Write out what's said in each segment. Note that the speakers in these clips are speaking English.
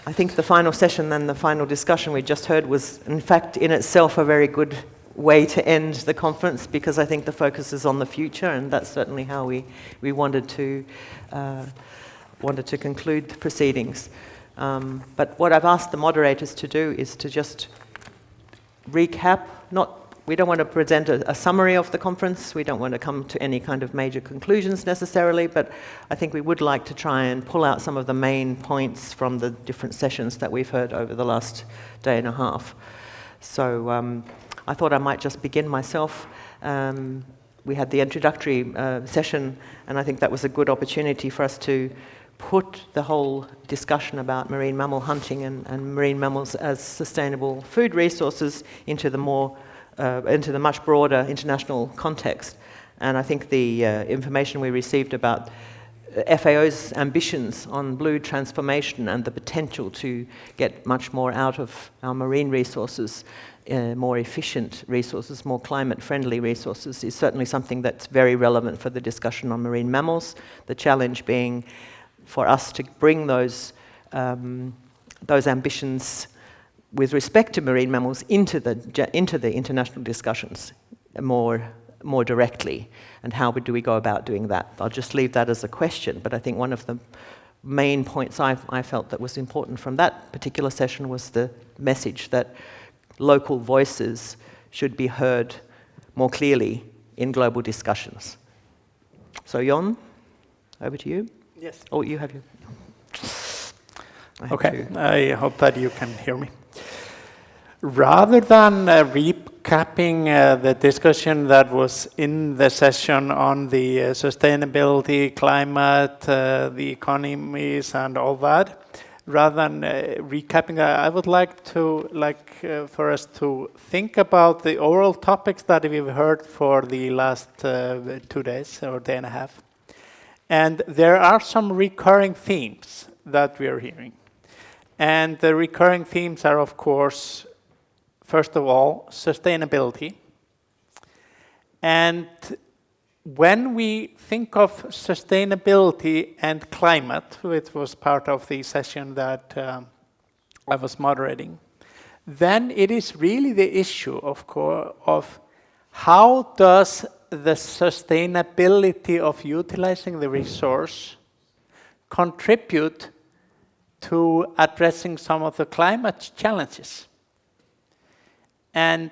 I think the final session and the final discussion we just heard was, in fact, in itself a very good way to end the conference, because I think the focus is on the future, and that's certainly how we wanted to conclude the proceedings. But what I've asked the moderators to do is to just recap. We don't want to present a summary of the conference. We don't want to come to any kind of major conclusions necessarily, but I think we would like to try and pull out some of the main points from the different sessions that we've heard over the last day and a half. So I thought I might just begin myself. We had the introductory session, and I think that was a good opportunity for us to put the whole discussion about marine mammal hunting and marine mammals as sustainable food resources into the much broader international context. And I think the information we received about FAO's ambitions on blue transformation and the potential to get much more out of our marine resources, more efficient resources, more climate-friendly resources, is certainly something that's very relevant for the discussion on marine mammals. The challenge being for us to bring those ambitions with respect to marine mammals into the international discussions more directly, and how do we go about doing that? I'll just leave that as a question, but I think one of the main points I felt that was important from that particular session was the message that local voices should be heard more clearly in global discussions. So Jon, over to you. Yes. Oh, you have your... Okay, I hope that you can hear me. Rather than recapping the discussion that was in the session on the sustainability, climate, the economies and all that, rather than recapping, I would like to for us to think about the overall topics that we've heard for the last 2 days or day and a half. And there are some recurring themes that we are hearing. And the recurring themes are, of course, first of all, sustainability. And when we think of sustainability and climate, which was part of the session that I was moderating, then it is really the issue, of how does the sustainability of utilizing the resource contribute to addressing some of the climate challenges. And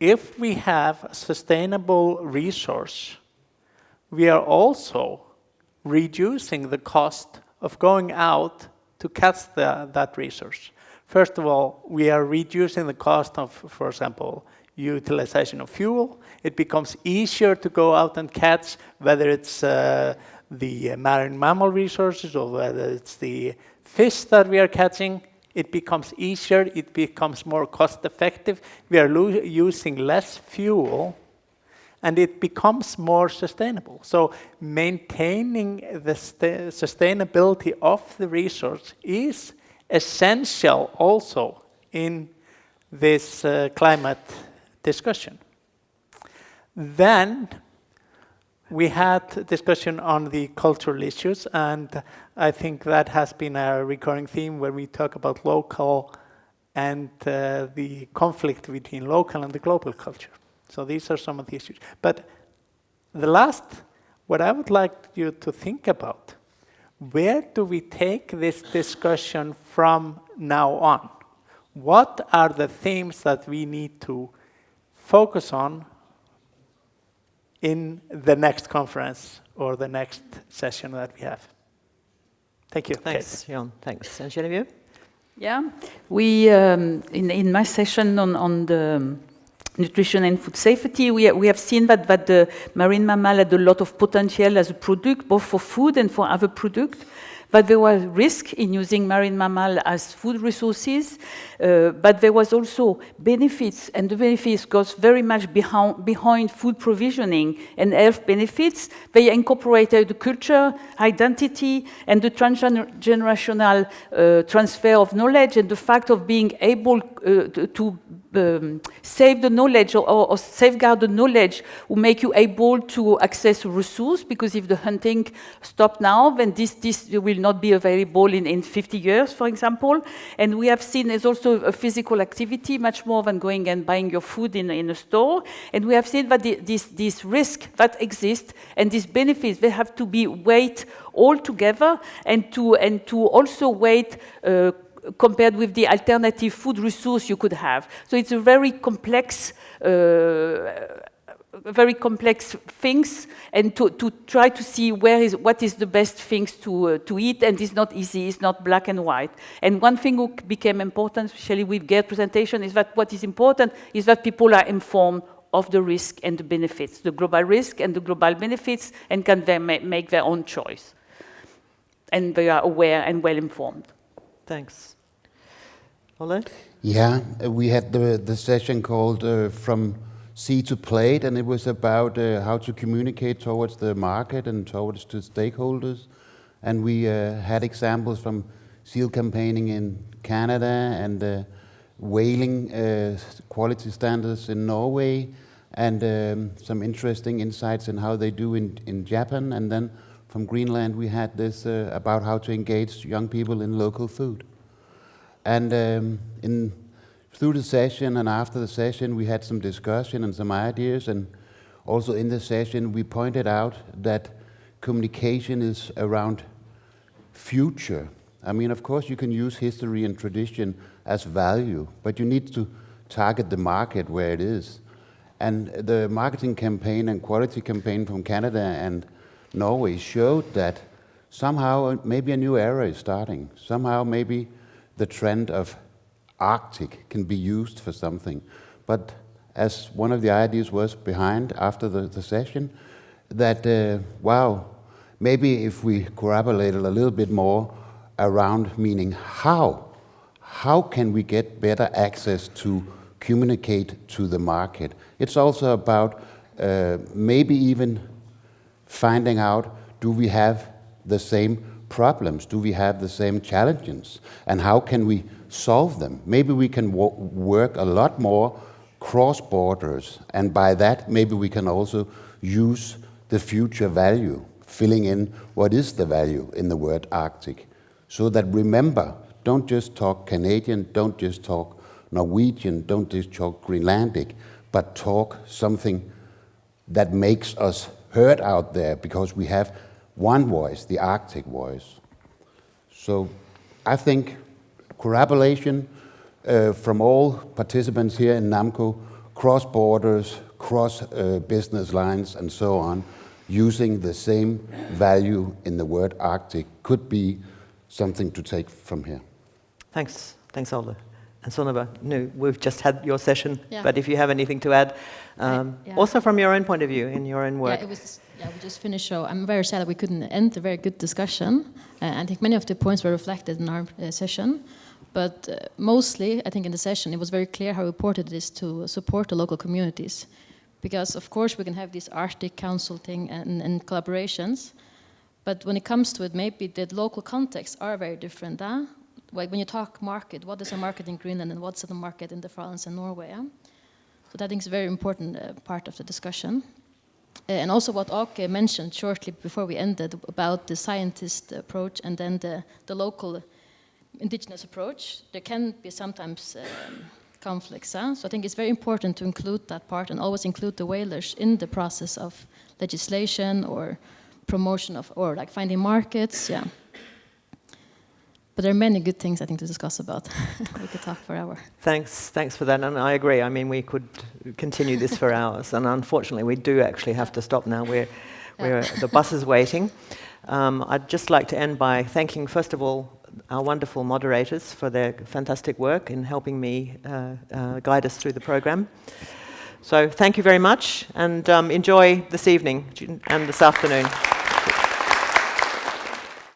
if we have a sustainable resource, we are also reducing the cost of going out to catch that resource. First of all, we are reducing the cost of, for example, utilization of fuel. It becomes easier to go out and catch, whether it's the marine mammal resources or whether it's the fish that we are catching. It becomes easier, it becomes more cost effective. We are using less fuel, and it becomes more sustainable. So maintaining the sustainability of the resource is essential also in this climate discussion. Then we had discussion on the cultural issues, and I think that has been a recurring theme where we talk about local and the conflict between local and the global culture. So these are some of the issues. But the last, what I would like you to think about, where do we take this discussion from now on? What are the themes that we need to focus on in the next conference or the next session that we have? Thank you. Thanks, Jon. Thanks. And Genevieve? Yeah, we in my session on the nutrition and food safety, we have seen that the marine mammal had a lot of potential as a product, both for food and for other products. But there was risk in using marine mammal as food resources, but there was also benefits, and the benefits goes very much behind food provisioning and health benefits. They incorporated the culture, identity, and the transgenerational transfer of knowledge, and the fact of being able to save the knowledge or safeguard the knowledge will make you able to access a resource, because if the hunting stops now, then this will will not be available in 50 years, for example. And we have seen there's also a physical activity, much more than going and buying your food in a store. And we have seen that this risk that exists and these benefits, they have to be weighed all together and to also weighed compared with the alternative food resource you could have. So it's a very complex things, and to try to see what is the best things to eat, and it's not easy, it's not black and white. And one thing who became important, especially with Gail's presentation, is that what is important is that people are informed of the risk and the benefits, the global risk and the global benefits, and can then make their own choice. And they are aware and well informed. Thanks. Ole? Yeah, we had the session called From Seed to Plate, and it was about how to communicate towards the market and towards the stakeholders. And we had examples from seal campaigning in Canada and whaling quality standards in Norway, and some interesting insights in how they do in Japan. And then from Greenland we had this about how to engage young people in local food. And through the session and after the session, we had some discussion and some ideas, and also in the session we pointed out that communication is around future. I mean, of course you can use history and tradition as value, but you need to target the market where it is. And the marketing campaign and quality campaign from Canada and Norway showed that somehow maybe a new era is starting. Somehow maybe the trend of Arctic can be used for something. But as one of the ideas was behind after the session, that wow, maybe if we corroborated a little bit more around meaning how can we get better access to communicate to the market. It's also about maybe even finding out, do we have the same problems? Do we have the same challenges? And how can we solve them? Maybe we can work a lot more cross borders, and by that maybe we can also use the future value, filling in what is the value in the word Arctic. So that, remember, don't just talk Canadian, don't just talk Norwegian, don't just talk Greenlandic, but talk something that makes us heard out there, because we have one voice, the Arctic voice. So I think corroboration from all participants here in NAMMCO, cross borders, cross business lines and so on, using the same value in the word Arctic could be something to take from here. Thanks. Thanks, Ole. And Sonova, no, we've just had your session, Yeah. but if you have anything to add, also from your own point of view, in your own work. Yeah, we just finished, so I'm very sad that we couldn't end a very good discussion. I think many of the points were reflected in our session, but mostly, I think in the session, it was very clear how important it is to support the local communities. Because, of course, we can have these Arctic Council thing and collaborations, but when it comes to it, maybe the local contexts are very different. Like when you talk market, what is a market in Greenland and what's the market in the Faroes and Norway? So that I think is a very important part of the discussion. And also what Åke mentioned shortly before we ended about the scientist approach and then the local indigenous approach. There can be sometimes conflicts. So I think it's very important to include that part and always include the whalers in the process of legislation or promotion of, or like finding markets. Yeah. But there are many good things, I think, to discuss about. We could talk for hours. Thanks for that, and I agree. I mean, we could continue this for hours, and unfortunately, we do actually have to stop now. The bus is waiting. I'd just like to end by thanking, first of all, our wonderful moderators for their fantastic work in helping me guide us through the program. So thank you very much, and enjoy this evening and this afternoon.